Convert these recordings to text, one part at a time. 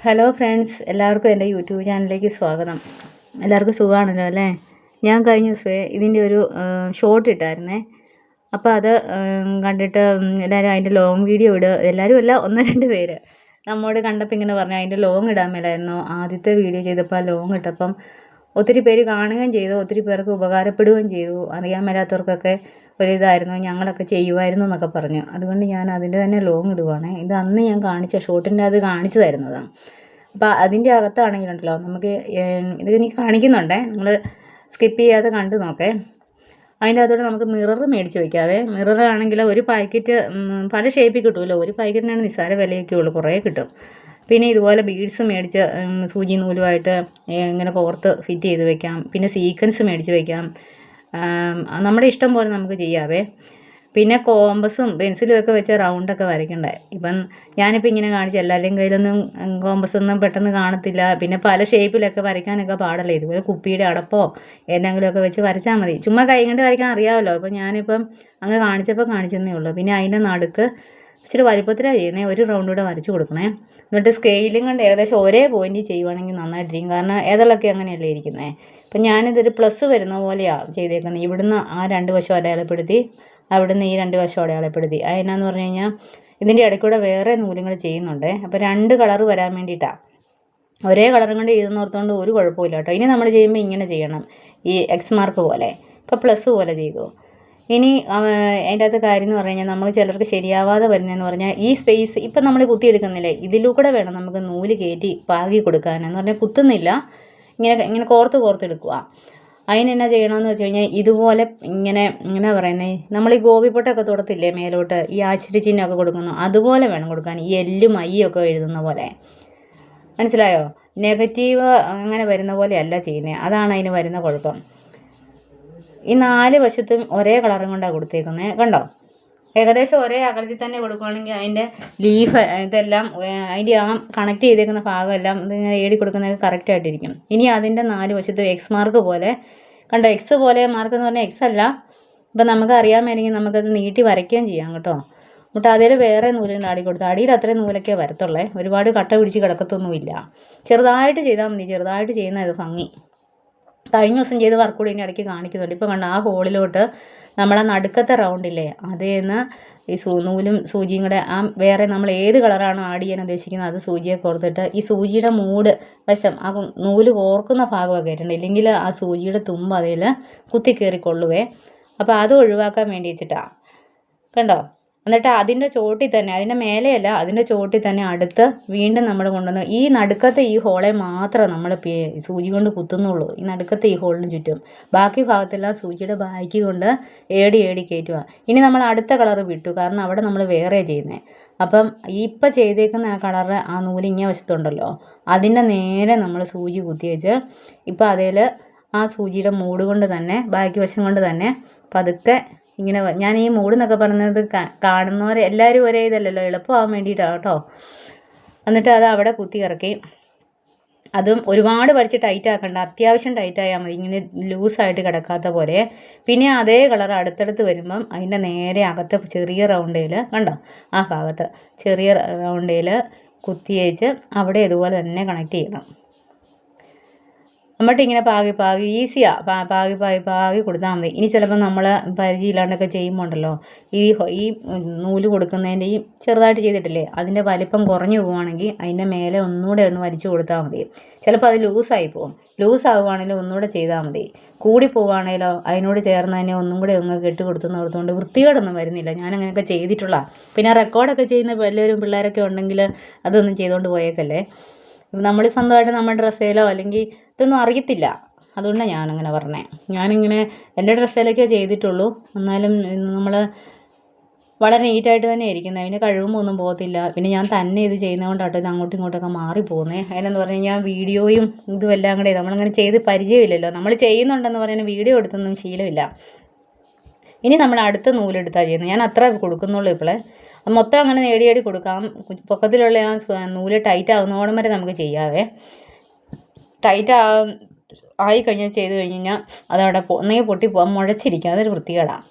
Hello friends, എല്ലാവർക്കും എൻ്റെ YouTube ചാനലിലേക്ക് സ്വാഗതം. എല്ലാവർക്കും സുഖമാണല്ലോ അല്ലേ? ഞാൻ കഴിഞ്ഞ ദിവസമേ ഇതിൻ്റെ ഒരു ഷോർട്ട് ഇട്ടായിരുന്നേ. അപ്പോൾ അത് കണ്ടിട്ട് എല്ലാവരും അതിൻ്റെ ലോങ് വീഡിയോ എല്ലാവരും അല്ല, ഒന്ന് രണ്ട് പേര് നമ്മോട് കണ്ടപ്പോൾ ഇങ്ങനെ പറഞ്ഞു അതിൻ്റെ ലോങ് ഇടാൻ മേലായിരുന്നു. ആദ്യത്തെ വീഡിയോ ചെയ്തപ്പോൾ ലോങ് ഇട്ടപ്പം ഒത്തിരി പേര് കാണുകയും ചെയ്തു, ഒത്തിരി പേർക്ക് ഉപകാരപ്പെടുകയും ചെയ്തു. അറിയാൻ മേലാത്തവർക്കൊക്കെ ഒരിതായിരുന്നു, ഞങ്ങളൊക്കെ ചെയ്യുമായിരുന്നു എന്നൊക്കെ പറഞ്ഞു. അതുകൊണ്ട് ഞാൻ അതിൻ്റെ തന്നെ ലോങ് ഇടുവാണ്. ഇത് അന്ന് ഞാൻ കാണിച്ച ഷോട്ടിൻ്റെ അത് കാണിച്ചു തരുന്നതാണ്. അപ്പോൾ അതിൻ്റെ അകത്താണെങ്കിലുണ്ടല്ലോ നമുക്ക് ഇത് എനിക്ക് കാണിക്കുന്നുണ്ടേ, നിങ്ങൾ സ്കിപ്പ് ചെയ്യാതെ കണ്ടു നോക്കേ. അതിൻ്റെ അകത്തോടെ നമുക്ക് മിറർ മേടിച്ച് വയ്ക്കാവേ. മിററാണെങ്കിൽ ഒരു പാക്കറ്റ് പല ഷേപ്പിൽ കിട്ടുമല്ലോ. ഒരു പാക്കറ്റിനാണ് നിസ്സാര വിലയൊക്കെ ഉള്ളൂ, കുറേ കിട്ടും. പിന്നെ ഇതുപോലെ ബീഡ്സ് മേടിച്ച് സൂചി നൂലുമായിട്ട് ഇങ്ങനെ കോർത്ത് ഫിറ്റ് ചെയ്ത് വെക്കാം. പിന്നെ സീക്വൻസ് മേടിച്ച് വയ്ക്കാം. നമ്മുടെ ഇഷ്ടം പോലെ നമുക്ക് ചെയ്യാവേ. പിന്നെ കോമ്പസും പെൻസിലും ഒക്കെ വെച്ച് റൗണ്ടൊക്കെ വരയ്ക്കണ്ടേ. ഇപ്പം ഞാനിപ്പോൾ ഇങ്ങനെ കാണിച്ച എല്ലാവരുടെയും കയ്യിലൊന്നും കോമ്പസൊന്നും പെട്ടെന്ന് കാണത്തില്ല. പിന്നെ പല ഷേപ്പിലൊക്കെ വരയ്ക്കാനൊക്കെ പാടല്ലേ. ഇതുപോലെ കുപ്പിയുടെ അടപ്പോ എന്തെങ്കിലുമൊക്കെ വെച്ച് വരച്ചാൽ മതി. ചുമ്മാ കൈ കൊണ്ട് വരയ്ക്കാൻ അറിയാമല്ലോ. അപ്പോൾ ഞാനിപ്പം അങ്ങ് കാണിച്ചപ്പോൾ കാണിച്ചെന്നേ ഉള്ളൂ. പിന്നെ അതിൻ്റെ നടുക്ക് ഇച്ചിരി വലിപ്പത്തിലാണ് ചെയ്യുന്നത്. ഒരു റൗണ്ട് കൂടെ വരച്ച് കൊടുക്കണേ. എന്നിട്ട് സ്കെയിലും കൊണ്ട് ഏകദേശം ഒരേ പോയിൻറ്റ് ചെയ്യുവാണെങ്കിൽ നന്നായിട്ടിരിക്കും. കാരണം ഏതളൊക്കെ അങ്ങനെയല്ലേ ഇരിക്കുന്നത്. അപ്പം ഞാനിതൊരു പ്ലസ് വരുന്ന പോലെയാണ് ചെയ്തേക്കുന്നത്. ഇവിടുന്ന് ആ രണ്ട് വശം അടയാളപ്പെടുത്തി, അവിടുന്ന് ഈ രണ്ട് വശം അടയാളപ്പെടുത്തി. അതിനാന്ന് പറഞ്ഞു കഴിഞ്ഞാൽ ഇതിൻ്റെ ഇടയ്ക്കൂടെ വേറെ നൂലും കൂടെ ചെയ്യുന്നുണ്ട്. അപ്പോൾ രണ്ട് കളറ് വരാൻ വേണ്ടിയിട്ടാണ്. ഒരേ കളറും കൊണ്ട് എഴുതുന്നോർത്തുകൊണ്ട് ഒരു കുഴപ്പമില്ല കേട്ടോ. ഇനി നമ്മൾ ചെയ്യുമ്പോൾ ഇങ്ങനെ ചെയ്യണം, ഈ എക്സ് മാർക്ക് പോലെ. ഇപ്പോൾ പ്ലസ് പോലെ ചെയ്തു. ഇനി അതിൻ്റെ അകത്ത് കാര്യം എന്ന് പറഞ്ഞു കഴിഞ്ഞാൽ നമ്മൾ ചിലർക്ക് ശരിയാവാതെ വരുന്നതെന്ന് പറഞ്ഞാൽ ഈ സ്പേസ് ഇപ്പം നമ്മൾ കുത്തിയെടുക്കുന്നില്ലേ, ഇതിലൂടെ വേണം നമുക്ക് നൂല് കയറ്റി പാകി കൊടുക്കാൻ. എന്ന് പറഞ്ഞാൽ കുത്തുന്നില്ല, ഇങ്ങനെ കോർത്തെടുക്കുക. അതിനെന്നാ ചെയ്യണമെന്ന് വെച്ച് കഴിഞ്ഞാൽ ഇതുപോലെ ഇങ്ങനെ പറയുന്നത്, നമ്മൾ ഈ ഗോപിപ്പൊട്ടൊക്കെ തൊടത്തില്ലേ മേലോട്ട്, ഈ ആശ്ചര്യ ചിഹ്നമൊക്കെ കൊടുക്കുന്നു, അതുപോലെ വേണം കൊടുക്കാൻ. ഈ എല്ലും ഐയൊക്കെ എഴുതുന്ന പോലെ, മനസ്സിലായോ? നെഗറ്റീവ് അങ്ങനെ വരുന്ന പോലെയല്ല ചെയ്യുന്നത്. അതാണ് അതിന് വരുന്ന കുഴപ്പം. ഈ നാല് വശത്തും ഒരേ കളറും കൊണ്ടാണ് കൊടുത്തേക്കുന്നത്, കണ്ടോ? ഏകദേശം ഒരേ അകലത്തിൽ തന്നെ കൊടുക്കുകയാണെങ്കിൽ അതിൻ്റെ ലീഫ് ഇതെല്ലാം അതിൻ്റെ ആ കണക്ട് ചെയ്തേക്കുന്ന ഭാഗമെല്ലാം ഇതിങ്ങനെ എഴുതി കൊടുക്കുന്നത് കറക്റ്റായിട്ടിരിക്കും. ഇനി അതിൻ്റെ നാല് വശത്തും എക്സ് മാർക്ക് പോലെ, കണ്ടോ? എക്സ് പോലെ മാർക്ക് എന്ന് പറഞ്ഞാൽ എക്സ് അല്ല. ഇപ്പം നമുക്ക് അറിയാൻ മേലെങ്കിൽ നമുക്കത് നീട്ടി വരയ്ക്കുകയും ചെയ്യാം കേട്ടോ. എന്നിട്ട് അതിൽ വേറെ നൂലുകൊണ്ട് അടി കൊടുത്ത്, അടിയിൽ അത്രയും നൂലൊക്കെ വരത്തുള്ളേ. ഒരുപാട് കട്ട പിടിച്ച് കിടക്കത്തൊന്നുമില്ല. ചെറുതായിട്ട് ചെയ്താൽ മതി. ചെറുതായിട്ട് ചെയ്യുന്ന ഇത് ഭംഗി. കഴിഞ്ഞ ദിവസം ചെയ്ത വർക്ക് കൂടി ഇതിൻ്റെ ഇടയ്ക്ക് കാണിക്കുന്നുണ്ട്. ഇപ്പോൾ കണ്ട ആ ഹോളിലോട്ട് നമ്മളാ നടുക്കത്തെ റൗണ്ടില്ലേ, അതേന്ന് ഈ നൂലും സൂചിയും കൂടെ ആ വേറെ നമ്മൾ ഏത് കളറാണോ ആഡ് ചെയ്യാൻ ഉദ്ദേശിക്കുന്നത് അത് സൂചിയെ കോർത്തിട്ട് ഈ സൂചിയുടെ മൂട് വശം ആ നൂല് കോർക്കുന്ന ഭാഗമൊക്കെ ആയിട്ടുണ്ട്. ഇല്ലെങ്കിൽ ആ സൂചിയുടെ തുമ്പ് അതിൽ കുത്തി കയറിക്കൊള്ളുവേ. അപ്പോൾ അത് ഒഴിവാക്കാൻ വേണ്ടി വെച്ചിട്ടാണ്, കണ്ടോ? എന്നിട്ട് അതിൻ്റെ ചോട്ടിൽ തന്നെ, അതിൻ്റെ മേലെയല്ല, അതിൻ്റെ ചോട്ടിൽ തന്നെ അടുത്ത് വീണ്ടും നമ്മൾ കൊണ്ടുവന്ന് ഈ നടുക്കത്തെ ഈ ഹോളെ മാത്രം നമ്മൾ സൂചി കൊണ്ട് കുത്തുന്നുള്ളൂ. ഈ നടുക്കത്തെ ഈ ഹോളിന് ചുറ്റും. ബാക്കി ഭാഗത്തെല്ലാം സൂചിയുടെ ബാക്കി കൊണ്ട് ഏടി കയറ്റുക. ഇനി നമ്മൾ അടുത്ത കളറ് വിട്ടു, കാരണം അവിടെ നമ്മൾ വേറെ ചെയ്യുന്നത്. അപ്പം ഇപ്പം ചെയ്തേക്കുന്ന ആ കളറ് ആ നൂല് ഇങ്ങനെ വശത്തുണ്ടല്ലോ, അതിൻ്റെ നേരെ നമ്മൾ സൂചി കുത്തിയേച്ച് ഇപ്പം അതിൽ ആ സൂചിയുടെ മൂട് കൊണ്ട് തന്നെ, ബാക്കി വശം കൊണ്ട് തന്നെ പതുക്കെ ഇങ്ങനെ. ഞാൻ ഈ മൂടെന്നൊക്കെ പറയുന്നത് കാണുന്നവരെ എല്ലാവരും ഒരേ ഇതല്ലല്ലോ, എളുപ്പമാകാൻ വേണ്ടിയിട്ടാണ് കേട്ടോ. എന്നിട്ട് അത് അവിടെ കുത്തി ഇറക്കി. അതും ഒരുപാട് വലിച്ച് ടൈറ്റ് ആക്കണ്ട, അത്യാവശ്യം ടൈറ്റ് ആയാൽ മതി, ഇങ്ങനെ ലൂസായിട്ട് കിടക്കാത്ത പോലെ. പിന്നെ അതേ കളർ അടുത്തടുത്ത് വരുമ്പം അതിൻ്റെ നേരെ അകത്ത് ചെറിയ റൗണ്ടേൽ, കണ്ടോ? ആ ഭാഗത്ത് ചെറിയ റൗണ്ടേൽ കുത്തിയേച്ച് അവിടെ ഇതുപോലെ തന്നെ കണക്ട് ചെയ്യണം. എന്നിട്ട് ഇങ്ങനെ പാകി ഈസിയാണ്. പാകി കൊടുത്താൽ മതി. ഇനി ചിലപ്പോൾ നമ്മൾ പരിചയമില്ലാണ്ടൊക്കെ ചെയ്യുമ്പോൾ ഉണ്ടല്ലോ, ഈ നൂല് കൊടുക്കുന്നതിൻ്റെ ഈ ചെറുതായിട്ട് ചെയ്തിട്ടില്ലേ, അതിൻ്റെ വലിപ്പം കുറഞ്ഞു പോവുകയാണെങ്കിൽ അതിൻ്റെ മേലെ ഒന്നുകൂടെ ഒന്ന് വലിച്ചു കൊടുത്താൽ മതി. ചിലപ്പോൾ അത് ലൂസായി പോകും. ലൂസാവുകയാണെങ്കിലും ഒന്നുകൂടെ ചെയ്താൽ മതി. കൂടി പോവുകയാണെങ്കിലോ അതിനോട് ചേർന്ന് തന്നെ ഒന്നും കൂടെ ഒന്ന് കെട്ടി കൊടുത്തെന്ന് ഓർത്തുകൊണ്ട് വൃത്തികേടൊന്നും വരുന്നില്ല. ഞാനങ്ങനെയൊക്കെ ചെയ്തിട്ടുള്ള. പിന്നെ റെക്കോർഡൊക്കെ ചെയ്യുന്ന എല്ലാവരും പിള്ളേരൊക്കെ ഉണ്ടെങ്കിൽ അതൊന്നും ചെയ്തുകൊണ്ട് പോയേക്കല്ലേ. നമ്മൾ സ്വന്തമായിട്ട് നമ്മുടെ ഡ്രസ്സേലോ അല്ലെങ്കിൽ ഇതൊന്നും അറിയത്തില്ല, അതുകൊണ്ടാണ് ഞാനങ്ങനെ പറഞ്ഞത്. ഞാനിങ്ങനെ എൻ്റെ ഡ്രസ്സേലൊക്കെ ചെയ്തിട്ടുള്ളൂ. എന്നാലും നമ്മൾ വളരെ നീറ്റായിട്ട് തന്നെ ഇരിക്കുന്നത്. അതിന് കഴിവുമ്പോൾ ഒന്നും പോകത്തില്ല. പിന്നെ ഞാൻ തന്നെ ഇത് ചെയ്യുന്നതുകൊണ്ടാട്ടോ ഇത് അങ്ങോട്ടും ഇങ്ങോട്ടൊക്കെ മാറിപ്പോകുന്നത്. അതിനെന്ന് പറഞ്ഞു കഴിഞ്ഞാൽ വീഡിയോയും ഇതും എല്ലാം കൂടെ നമ്മളങ്ങനെ ചെയ്ത് പരിചയമില്ലല്ലോ. നമ്മൾ ചെയ്യുന്നുണ്ടെന്ന് പറയുന്നത് വീഡിയോ എടുത്തൊന്നും ശീലമില്ല. ഇനി നമ്മൾ അടുത്ത നൂലെടുത്താണ് ചെയ്യുന്നത്. ഞാൻ അത്ര കൊടുക്കുന്നുള്ളൂ ഇപ്പോഴേ. മൊത്തം അങ്ങനെ നേടിയേടി കൊടുക്കാം. പൊക്കത്തിലുള്ള ആ നൂല് ടൈറ്റ് ആകുന്നോടം വരെ നമുക്ക് ചെയ്യാവേ. ടൈറ്റ് ആയി കഴിഞ്ഞാൽ ചെയ്ത് കഴിഞ്ഞ് കഴിഞ്ഞാൽ അതവിടെ ഒന്നെങ്കിൽ പൊട്ടിപ്പോകാം, മുഴച്ചിരിക്കുക, അതൊരു വൃത്തികേടാണ്.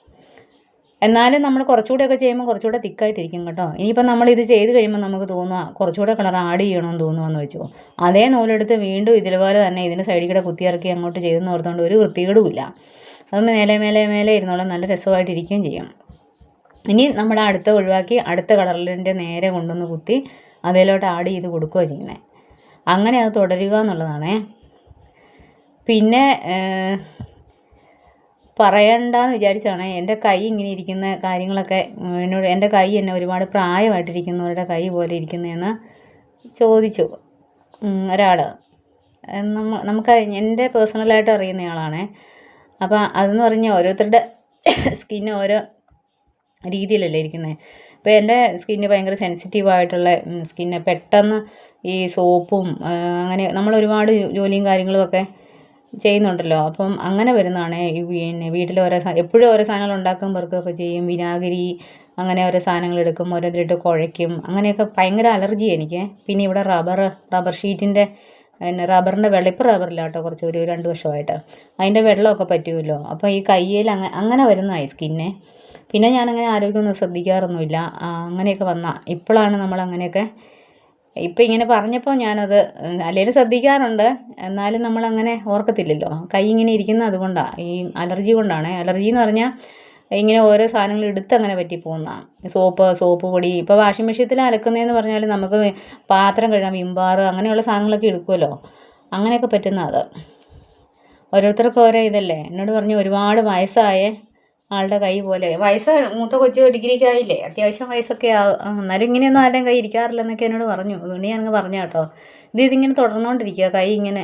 എന്നാലും നമ്മൾ കുറച്ചുകൂടെയൊക്കെ ചെയ്യുമ്പോൾ കുറച്ചുകൂടെ തിക്കായിട്ടിരിക്കും കേട്ടോ. ഇനിയിപ്പം നമ്മളിത് ചെയ്ത് കഴിയുമ്പോൾ നമുക്ക് തോന്നുക കുറച്ചുകൂടെ കളർ ആഡ് ചെയ്യണമെന്ന് തോന്നുകയെന്ന് വെച്ചോ, അതേ നൂലെടുത്ത് വീണ്ടും ഇതുപോലെ തന്നെ ഇതിന് സൈഡിൽ കൂടെ കുത്തിയിറക്കി അങ്ങോട്ട് ചെയ്തെന്ന് ഓർത്തുകൊണ്ട് ഒരു വൃത്തികേടുമില്ല. അത് മേലെ മേലെ മേലെ ഇരുന്നോളം നല്ല രസമായിട്ടിരിക്കുകയും ചെയ്യും. ഇനി നമ്മൾ അടുത്ത ഒഴിവാക്കി അടുത്ത കളറിൻ്റെ നേരെ കൊണ്ടുവന്ന് കുത്തി അതിലോട്ട് ആഡ് ചെയ്ത് കൊടുക്കുകയാണ് ചെയ്യുന്നത്. അങ്ങനെ അത് തുടരുക എന്നുള്ളതാണേ. പിന്നെ പറയണ്ടെന്ന് വിചാരിച്ചാണ് എൻ്റെ കൈ ഇങ്ങനെ ഇരിക്കുന്ന കാര്യങ്ങളൊക്കെ എന്നോട്, എൻ്റെ കൈ എന്നെ ഒരുപാട് പ്രായമായിട്ടിരിക്കുന്നവരുടെ കൈ പോലെ ഇരിക്കുന്നതെന്ന് ചോദിച്ചു ഒരാൾ. നമുക്ക് എൻ്റെ പേഴ്സണലായിട്ട് അറിയുന്നയാളാണ്. അപ്പോൾ അതെന്ന് പറഞ്ഞാൽ ഓരോരുത്തരുടെ സ്കിന്ന് ഓരോ രീതിയിലല്ലേ ഇരിക്കുന്നത്. ഇപ്പോൾ എൻ്റെ സ്കിന്ന് ഭയങ്കര സെൻസിറ്റീവായിട്ടുള്ള സ്കിന്ന്, പെട്ടെന്ന് ഈ സോപ്പും അങ്ങനെ നമ്മൾ ഒരുപാട് ജോലിയും കാര്യങ്ങളും ഒക്കെ ചെയ്യുന്നുണ്ടല്ലോ, അപ്പം അങ്ങനെ വരുന്നതാണ് ഈ പിന്നെ വീട്ടിൽ ഓരോ എപ്പോഴും ഓരോ സാധനങ്ങൾ ഉണ്ടാക്കും പെറുക്കുകയൊക്കെ ചെയ്യും, വിനാഗിരി അങ്ങനെ ഓരോ സാധനങ്ങൾ എടുക്കും, ഓരോരുത്തരിട്ട് കുഴയ്ക്കും, അങ്ങനെയൊക്കെ ഭയങ്കര അലർജി എനിക്ക്. പിന്നെ ഇവിടെ റബ്ബർ ഷീറ്റിൻ്റെ പിന്നെ റബ്ബറിൻ്റെ വെള്ളം, ഇപ്പോൾ റബ്ബറില്ല കേട്ടോ, കുറച്ച് ഒരു 2 വർഷമായിട്ട് അതിൻ്റെ വെള്ളമൊക്കെ പറ്റുമല്ലോ, അപ്പോൾ ഈ കയ്യിൽ അങ്ങനെ വരുന്നതായി സ്കിന്നെ. പിന്നെ ഞാനങ്ങനെ ആരോഗ്യമൊന്നും ശ്രദ്ധിക്കാറൊന്നുമില്ല. അങ്ങനെയൊക്കെ വന്നാൽ ഇപ്പോഴാണ് നമ്മളങ്ങനെയൊക്കെ ഇപ്പം ഇങ്ങനെ പറഞ്ഞപ്പോൾ ഞാനത് അല്ലെങ്കിലും ശ്രദ്ധിക്കാറുണ്ട്, എന്നാലും നമ്മളങ്ങനെ ഓർക്കത്തില്ലല്ലോ. കൈ ഇങ്ങനെ ഇരിക്കുന്നത് അതുകൊണ്ടാണ്, ഈ അലർജി കൊണ്ടാണ്. അലർജി എന്ന് പറഞ്ഞാൽ ഇങ്ങനെ ഓരോ സാധനങ്ങൾ എടുത്ത് അങ്ങനെ പറ്റിപ്പോകുന്നതാണ്. സോപ്പ് പൊടി, ഇപ്പോൾ വാഷിംഗ് മെഷീനിൽ അലക്കുന്നതെന്ന് പറഞ്ഞാൽ നമുക്ക് പാത്രം കഴുകാൻ വിംബാർ അങ്ങനെയുള്ള സാധനങ്ങളൊക്കെ എടുക്കുമല്ലോ, അങ്ങനെയൊക്കെ പറ്റുന്നത്. ഓരോരുത്തർക്കും ഓരോ ഇതല്ലേ. എന്നോട് പറഞ്ഞു ഒരുപാട് വയസ്സായ ആളുടെ കൈ പോലെ, മൂത്ത കൊച്ചു ഡിഗ്രിക്കായില്ലേ, അത്യാവശ്യം വയസ്സൊക്കെ എന്നാലും ഇങ്ങനെയൊന്നും ആരുടെയും കൈ ഇരിക്കാറില്ലെന്നൊക്കെ എന്നോട് പറഞ്ഞു. അതുകൊണ്ട് ഞാനങ്ങ് പറഞ്ഞു കേട്ടോ. ഇതിങ്ങനെ തുടർന്നുകൊണ്ടിരിക്കുക, കൈ ഇങ്ങനെ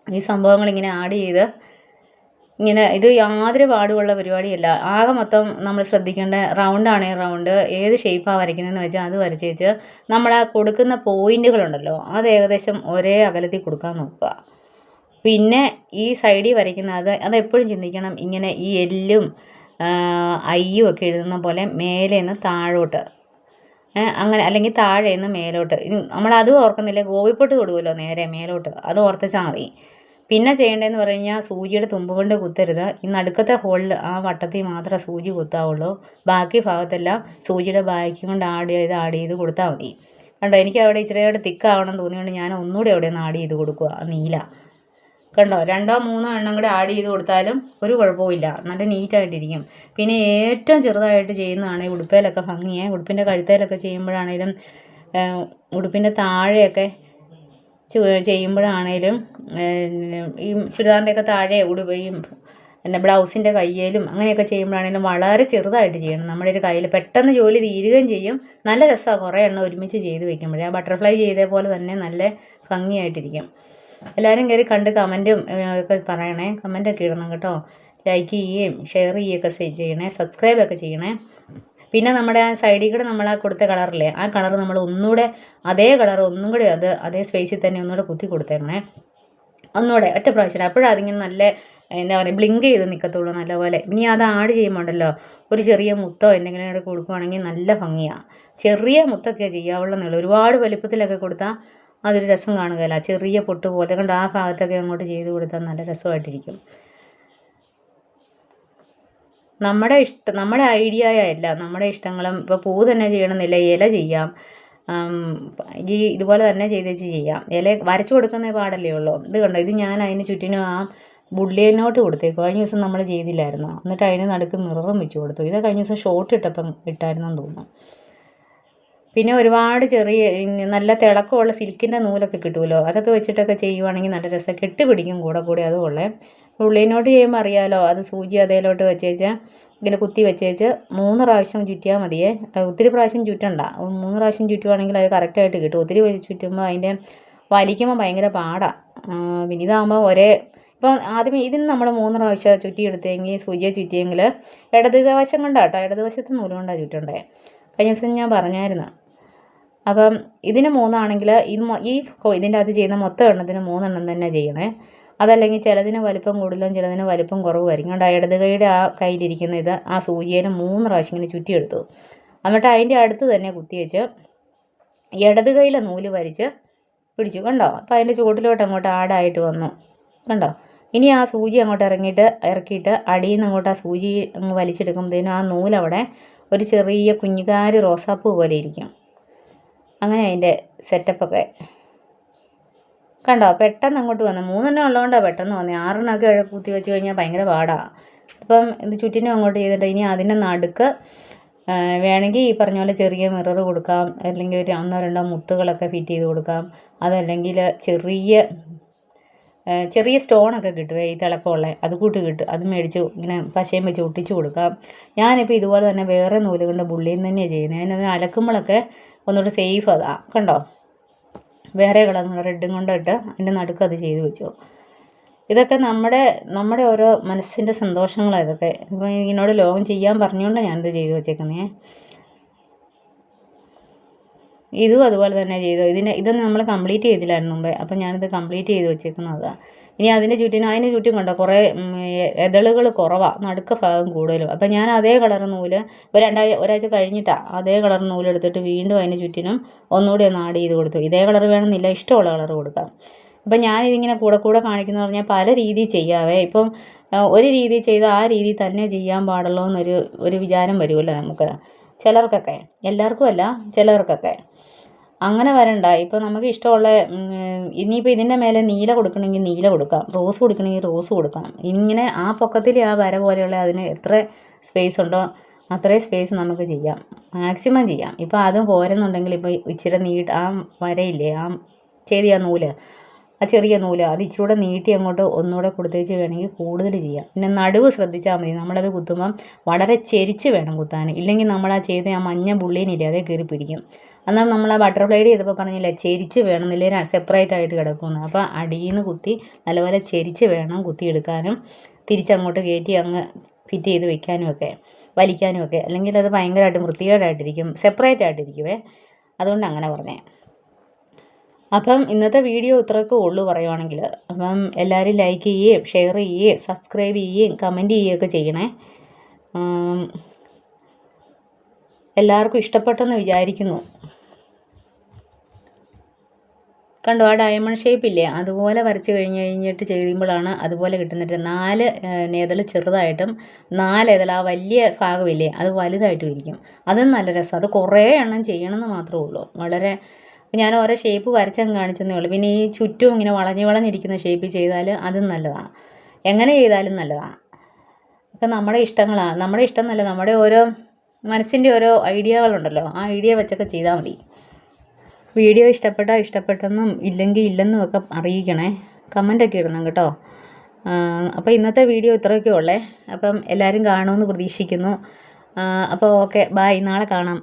ഈ സംഭവങ്ങളിങ്ങനെ ആഡ് ചെയ്ത് ഇങ്ങനെ, ഇത് യാതൊരു പാടുമുള്ള പരിപാടിയല്ല. ആകെ മൊത്തം നമ്മൾ ശ്രദ്ധിക്കേണ്ട റൗണ്ടാണെങ്കിൽ റൗണ്ട്, ഏത് ഷേപ്പാണ് വരയ്ക്കുന്നതെന്ന് വെച്ചാൽ അത് വരച്ച് വെച്ച് നമ്മൾ ആ കൊടുക്കുന്ന പോയിൻറ്റുകളുണ്ടല്ലോ അത് ഏകദേശം ഒരേ അകലത്തിൽ കൊടുക്കാൻ നോക്കുക. പിന്നെ ഈ സൈഡിൽ വരയ്ക്കുന്നത് അതെപ്പോഴും ചിന്തിക്കണം, ഇങ്ങനെ ഈ എല്ലും ഐയും ഒക്കെ എഴുതുന്ന പോലെ മേലെ നിന്ന് താഴോട്ട്, അങ്ങനെ, അല്ലെങ്കിൽ താഴെ നിന്ന് മേലോട്ട്. നമ്മളതും ഓർക്കുന്നില്ല, ഗോവിപ്പൊട്ട് തൊടുമല്ലോ നേരെ മേലോട്ട്, അത് ഓർത്തിച്ചാൽ മതി. പിന്നെ ചെയ്യേണ്ടതെന്ന് പറഞ്ഞു കഴിഞ്ഞാൽ സൂചിയുടെ തുമ്പ് കൊണ്ട് കുത്തരുത്. ഈ നടുക്കത്തെ ഹോളിൽ ആ വട്ടത്തിൽ മാത്രമേ സൂചി കുത്താവുള്ളൂ. ബാക്കി ഭാഗത്തെല്ലാം സൂചിയുടെ ബാക്ക് കൊണ്ട് ആഡ് ചെയ്ത് കൊടുത്താൽ മതി. കണ്ടോ, എനിക്ക് അവിടെ ഇച്ചിരിയോടെ തിക്കാവണം തോന്നിയുകൊണ്ട് ഞാൻ ഒന്നുകൂടി അവിടെ ഒന്ന് ആഡ് ചെയ്ത് കൊടുക്കുക, നീല. കണ്ടോ, 2 3 എണ്ണം കൂടെ ആഡ് ചെയ്ത് കൊടുത്താലും ഒരു കുഴപ്പമില്ല, നല്ല നീറ്റായിട്ടിരിക്കും. പിന്നെ ഏറ്റവും ചെറുതായിട്ട് ചെയ്യുന്നതാണ് ഈ ഉടുപ്പയിലൊക്കെ ഭംഗിയെ. ഉടുപ്പിൻ്റെ കഴുത്തേലൊക്കെ ചെയ്യുമ്പോഴാണേലും ഉടുപ്പിൻ്റെ താഴെയൊക്കെ ചെയ്യുമ്പോഴാണേലും ഈ ചുരിദാറിൻ്റെയൊക്കെ താഴെ പിന്നെ ബ്ലൗസിൻ്റെ കയ്യിലും അങ്ങനെയൊക്കെ ചെയ്യുമ്പോഴാണേലും വളരെ ചെറുതായിട്ട് ചെയ്യണം. നമ്മുടെ ഒരു കയ്യിൽ പെട്ടെന്ന് ജോലി തീരുകയും ചെയ്യും. നല്ല രസമാണ് കുറേ എണ്ണം ഒരുമിച്ച് ചെയ്ത് വെക്കുമ്പോഴേ. ആ ബട്ടർഫ്ലൈ ചെയ്തേ പോലെ തന്നെ നല്ല ഭംഗിയായിട്ടിരിക്കും. എല്ലാവരും കയറി കണ്ട് കമൻറ്റും ഒക്കെ പറയണേ, കമൻറ്റൊക്കെ ഇടണം കേട്ടോ. ലൈക്ക് ചെയ്യുകയും ഷെയർ ചെയ്യുകയൊക്കെ ചെയ്യണേ, സബ്സ്ക്രൈബൊക്കെ ചെയ്യണേ. പിന്നെ നമ്മുടെ ആ സൈഡിൽ കൂടെ നമ്മൾ ആ കൊടുത്ത കളറില്ലേ, ആ കളർ നമ്മൾ ഒന്നുകൂടെ അതേ കളർ ഒന്നും കൂടി അതേ സ്പേസിൽ തന്നെ ഒന്നുകൂടെ കുത്തി കൊടുത്തേക്കണേ, ഒന്നുകൂടെ ഒറ്റ പ്രാവശ്യം. അപ്പോഴും അതിങ്ങനെ നല്ല എന്താ പറയുക, ബ്ലിങ്ക് ചെയ്ത് നിൽക്കത്തുള്ളൂ നല്ലപോലെ. ഇനി അത് ആഡ് ചെയ്യുമ്പോൾ ഉണ്ടല്ലോ, ഒരു ചെറിയ മുത്തോ എന്തെങ്കിലും കൂടെ കൊടുക്കുവാണെങ്കിൽ നല്ല ഭംഗിയാണ്. ചെറിയ മുത്തൊക്കെ ചെയ്യാവുള്ളതെന്നുള്ളൂ, ഒരുപാട് വലുപ്പത്തിലൊക്കെ കൊടുത്താൽ അതൊരു രസം കാണുകയില്ല. ചെറിയ പൊട്ട് പോലെ കണ്ട് ആ ഭാഗത്തൊക്കെ അങ്ങോട്ട് ചെയ്ത് കൊടുത്താൽ നല്ല രസമായിട്ടിരിക്കും. നമ്മുടെ ഐഡിയയല്ല, നമ്മുടെ ഇഷ്ടങ്ങളും. ഇപ്പോൾ പൂ തന്നെ ചെയ്യണമെന്നില്ല, ഇല ചെയ്യാം, ഇതുപോലെ തന്നെ ചെയ്യാം. ഇല വരച്ചു കൊടുക്കുന്ന പാടല്ലേ ഉള്ളൂ. ഇത് കണ്ടോ, ഇത് ഞാൻ അതിന് ചുറ്റിനും ആ ബുള്ളിയനോട്ട് കൊടുത്തേക്കും. കഴിഞ്ഞ ദിവസം നമ്മൾ ചെയ്തില്ലായിരുന്നു, എന്നിട്ട് അതിന് നടുക്ക് മിററും വെച്ച് കൊടുത്തു. ഇത് കഴിഞ്ഞ ദിവസം ഷോർട്ട് ഇട്ടായിരുന്നെന്ന് തോന്നുന്നു. പിന്നെ ഒരുപാട് ചെറിയ നല്ല തിളക്കമുള്ള സിൽക്കിൻ്റെ നൂലൊക്കെ കിട്ടുമല്ലോ, അതൊക്കെ വെച്ചിട്ടൊക്കെ ചെയ്യുവാണെങ്കിൽ നല്ല രസം, കെട്ടിപ്പിടിക്കും കൂടെ അതുകൊള്ളേ. ഉള്ളിനോട്ട് ചെയ്യുമ്പോൾ അറിയാമല്ലോ, അത് സൂചി അതേലോട്ട് വെച്ചേച്ച് ഇങ്ങനെ കുത്തി വെച്ചേച്ച് 3 പ്രാവശ്യം ചുറ്റിയാൽ മതിയേ. ഒത്തിരി പ്രാവശ്യം ചുറ്റണ്ട, 3 പ്രാവശ്യം ചുറ്റുവാണെങ്കിൽ അത് കറക്റ്റായിട്ട് കിട്ടും. ഒത്തിരി ചുറ്റുമ്പോൾ അതിൻ്റെ വലിക്കുമ്പോൾ ഭയങ്കര പാടാണ്. പിന്നെ ഇതാകുമ്പോൾ ഇപ്പം ആദ്യമേ ഇതിന് നമ്മൾ 3 പ്രാവശ്യം ചുറ്റിയെടുത്തെങ്കിൽ, സൂചിയെ ചുറ്റിയെങ്കിൽ ഇടതുവശം കൊണ്ടാണ് കേട്ടോ, ഇടതുവശത്ത് നൂല് കൊണ്ടാണ് ചുറ്റണ്ടേ. കഴിഞ്ഞ ദിവസം ഞാൻ പറഞ്ഞായിരുന്നു. അപ്പം ഇതിന് 3 ആണെങ്കിൽ ഇതിൻ്റെ അകത്ത് ചെയ്യുന്ന മൊത്തം എണ്ണത്തിന് 3 എണ്ണം തന്നെ ചെയ്യണേ. അതല്ലെങ്കിൽ ചിലതിന് വലിപ്പം കൂടുതലും ചിലതിന് വലിപ്പം കുറവുമായിരിക്കും. അതുകൊണ്ട് ഇടത് കൈയുടെ ആ കയ്യിലിരിക്കുന്ന ഇത് ആ സൂചിയിൽ 3 പ്രാവശ്യം ഇങ്ങനെ ചുറ്റിയെടുത്തു. എന്നിട്ട് അതിൻ്റെ അടുത്ത് തന്നെ കുത്തി വെച്ച് ഇടത് കൈയിലെ നൂല് വലിച്ച് പിടിച്ചു. കണ്ടോ, അപ്പോൾ അതിൻ്റെ ചുവട്ടിലോട്ട് അങ്ങോട്ട് ആഡായിട്ട് വന്നു. കണ്ടോ, ഇനി ആ സൂചി അങ്ങോട്ട് ഇറക്കിയിട്ട് അടിയിൽ നിന്ന് അങ്ങോട്ട് ആ സൂചി അങ്ങ് വലിച്ചെടുക്കുമ്പോഴത്തേനും ആ നൂലവിടെ ഒരു ചെറിയ കുഞ്ഞുകാരി റോസാപ്പൂ പോലെ ഇരിക്കും. അങ്ങനെ അതിൻ്റെ സെറ്റപ്പൊക്കെ കണ്ടോ, പെട്ടെന്ന് അങ്ങോട്ട് വന്നു. 3 ഉള്ളതുകൊണ്ടാണ് പെട്ടെന്ന് വന്നത്. 6 കുത്തി വെച്ച് കഴിഞ്ഞാൽ ഭയങ്കര പാടാണ്. അപ്പം ഇത് ചുറ്റിനും അങ്ങോട്ട് ചെയ്തിട്ട് ഇനി അതിൻ്റെ നടുക്ക് വേണമെങ്കിൽ ഈ പറഞ്ഞ പോലെ ചെറിയ മിറർ കൊടുക്കാം, അല്ലെങ്കിൽ ഒരു 1-2 മുത്തുകളൊക്കെ ഫിറ്റ് ചെയ്ത് കൊടുക്കാം. അതല്ലെങ്കിൽ ചെറിയ സ്റ്റോണൊക്കെ കിട്ടുമേ ഈ തിളക്കമുള്ള, അത് കൂട്ട് കിട്ടും. അത് മേടിച്ച് ഇങ്ങനെ പശയും വെച്ച് ഒട്ടിച്ച് കൊടുക്കാം. ഞാനിപ്പോൾ ഇതുപോലെ തന്നെ വേറെ നൂല് കൊണ്ട് ബുള്ളിയിൽ നിന്ന് തന്നെയാണ് ചെയ്യുന്നത്. അതിനത് അലക്കുമ്പോഴൊക്കെ ഒന്നുകൂടി സേഫ് അതാ. കണ്ടോ, വേറെ കളർ റെഡും കൊണ്ടിട്ട് അതിൻ്റെ നടുക്ക് അത് ചെയ്ത് വെച്ചു. ഇതൊക്കെ നമ്മുടെ ഓരോ മനസ്സിൻ്റെ സന്തോഷങ്ങളാണ് ഇതൊക്കെ. ഇപ്പോൾ ഇതിനോട് ലോകം ചെയ്യാൻ പറഞ്ഞുകൊണ്ട് ഞാനിത് ചെയ്ത് വെച്ചേക്കുന്നേ. ഇതും അതുപോലെ തന്നെ ചെയ്തു. ഇതൊന്നും നമ്മൾ കംപ്ലീറ്റ് ചെയ്തില്ലായിരുന്നു മുമ്പേ. അപ്പം ഞാനിത് കംപ്ലീറ്റ് ചെയ്ത് വെച്ചേക്കുന്നതാണ്. ഇനി അതിന് ചുറ്റും കണ്ടോ കുറേ ഇതളുകൾ കുറവാണ്, നടുക്ക ഭാഗം കൂടുതലും. അപ്പം ഞാൻ അതേ കളർ നൂല് ഒരാഴ്ച കഴിഞ്ഞിട്ടാണ് അതേ കളർ നൂലെടുത്തിട്ട് വീണ്ടും അതിന് ചുറ്റിനും ഒന്നുകൂടി ഒന്ന് ആഡ് ചെയ്ത് കൊടുത്തു. ഇതേ കളർ വേണമെന്നില്ല, ഇഷ്ടമുള്ള കളർ കൊടുക്കാം. അപ്പം ഞാനിതിങ്ങനെ കൂടെ കാണിക്കുന്ന പറഞ്ഞാൽ പല രീതിയിൽ ചെയ്യാവേ. ഇപ്പം ഒരു രീതി ചെയ്ത് ആ രീതി തന്നെ ചെയ്യാൻ പാടുള്ളൂ എന്നൊരു വിചാരം വരുമല്ലോ നമുക്ക് ചിലർക്കൊക്കെ, എല്ലാവർക്കും അല്ല, ചിലവർക്കൊക്കെ അങ്ങനെ വരണ്ട. ഇപ്പോൾ നമുക്ക് ഇഷ്ടമുള്ള ഇനിയിപ്പോൾ ഇതിൻ്റെ മേലെ നീല കൊടുക്കണമെങ്കിൽ നീല കൊടുക്കാം, റോസ് കൊടുക്കണമെങ്കിൽ റോസ് കൊടുക്കാം. ഇങ്ങനെ ആ പൊക്കത്തിൽ ആ വര പോലെയുള്ള അതിന് എത്ര സ്പേസ് ഉണ്ടോ അത്രയും സ്പേസ് നമുക്ക് ചെയ്യാം, മാക്സിമം ചെയ്യാം. ഇപ്പോൾ അതും പോരെന്നുണ്ടെങ്കിൽ ഇപ്പോൾ ഇച്ചിരി ആ വരയില്ലേ, ആ നൂല്, ആ ചെറിയ നൂല് അത് ഇച്ചിരൂടെ നീട്ടി അങ്ങോട്ട് ഒന്നുകൂടെ കൊടുത്തേച്ച് വേണമെങ്കിൽ കൂടുതൽ ചെയ്യാം. പിന്നെ നടുവ് ശ്രദ്ധിച്ചാൽ മതി. നമ്മളത് കുത്തുമ്പം വളരെ ചെരിച്ച് വേണം കുത്താൻ. ഇല്ലെങ്കിൽ നമ്മൾ ആ മഞ്ഞ ബുള്ളീനില്ലേ അതേ കയറി പിടിക്കും. എന്നാൽ നമ്മൾ ആ ബട്ടർഫ്ലൈഡ് ചെയ്തപ്പോൾ പറഞ്ഞില്ല ചെരിച്ച് വേണം, ഇല്ലെങ്കിൽ സെപ്പറേറ്റ് ആയിട്ട് കിടക്കുമെന്ന്. അപ്പോൾ അടിയിൽ നിന്ന് കുത്തി നല്ലപോലെ ചെരിച്ച് വേണം കുത്തിയെടുക്കാനും തിരിച്ചങ്ങോട്ട് കയറ്റി അങ്ങ് ഫിറ്റ് ചെയ്ത് വെക്കാനും ഒക്കെ വലിക്കാനും ഒക്കെ. അല്ലെങ്കിൽ അത് ഭയങ്കരമായിട്ട് വൃത്തികേടായിട്ടിരിക്കും, സെപ്പറേറ്റ് ആയിട്ടിരിക്കുവേ. അതുകൊണ്ട് അങ്ങനെ പറഞ്ഞേ. അപ്പം ഇന്നത്തെ വീഡിയോ ഇത്രയൊക്കെ ഉള്ളൂ പറയുവാണെങ്കിൽ. അപ്പം എല്ലാവരും ലൈക്ക് ചെയ്യുകയും ഷെയർ ചെയ്യുകയും സബ്സ്ക്രൈബ് ചെയ്യുകയും കമൻറ്റ് ചെയ്യുകയൊക്കെ ചെയ്യണേ. എല്ലാവർക്കും ഇഷ്ടപ്പെട്ടെന്ന് വിചാരിക്കുന്നു. കണ്ടോ, ആ ഡയമണ്ട് ഷേപ്പില്ലേ അതുപോലെ വരച്ച് കഴിഞ്ഞിട്ട് ചെയ്യുമ്പോഴാണ് അതുപോലെ കിട്ടുന്നിട്ട് 4 ഇതൾ ചെറുതായിട്ടും 4 ഇതൾ ആ വലിയ ഭാഗമില്ലേ അത് വലുതായിട്ടും ഇരിക്കും. അതും നല്ല രസം. അത് കുറേ എണ്ണം ചെയ്യണമെന്ന് മാത്രമേ ഉള്ളൂ. വളരെ ഞാൻ ഓരോ ഷേപ്പ് വരച്ചങ്ങ് കാണിച്ചെന്നേ ഉള്ളൂ. പിന്നെ ഈ ചുറ്റും ഇങ്ങനെ വളഞ്ഞിരിക്കുന്ന ഷേപ്പ് ചെയ്താൽ അതും നല്ലതാണ്, എങ്ങനെ ചെയ്താലും നല്ലതാണ്. ഒക്കെ നമ്മുടെ ഇഷ്ടങ്ങളാണ്. നമ്മുടെ ഇഷ്ടം എന്നല്ല, നമ്മുടെ ഓരോ മനസ്സിൻ്റെ ഓരോ ഐഡിയകളുണ്ടല്ലോ, ആ ഐഡിയ വെച്ചൊക്കെ ചെയ്താൽ മതി. വീഡിയോ ഇഷ്ടപ്പെട്ടെന്നും ഇല്ലെങ്കിൽ ഇല്ലെന്നും ഒക്കെ അറിയിക്കണേ, കമൻ്റൊക്കെ ഇടണം കേട്ടോ. അപ്പോൾ ഇന്നത്തെ വീഡിയോ ഇത്രയൊക്കെ ഉള്ളേ. അപ്പം എല്ലാവരും കാണുമെന്ന് പ്രതീക്ഷിക്കുന്നു. അപ്പോൾ ഓക്കെ, ബൈ, നാളെ കാണാം.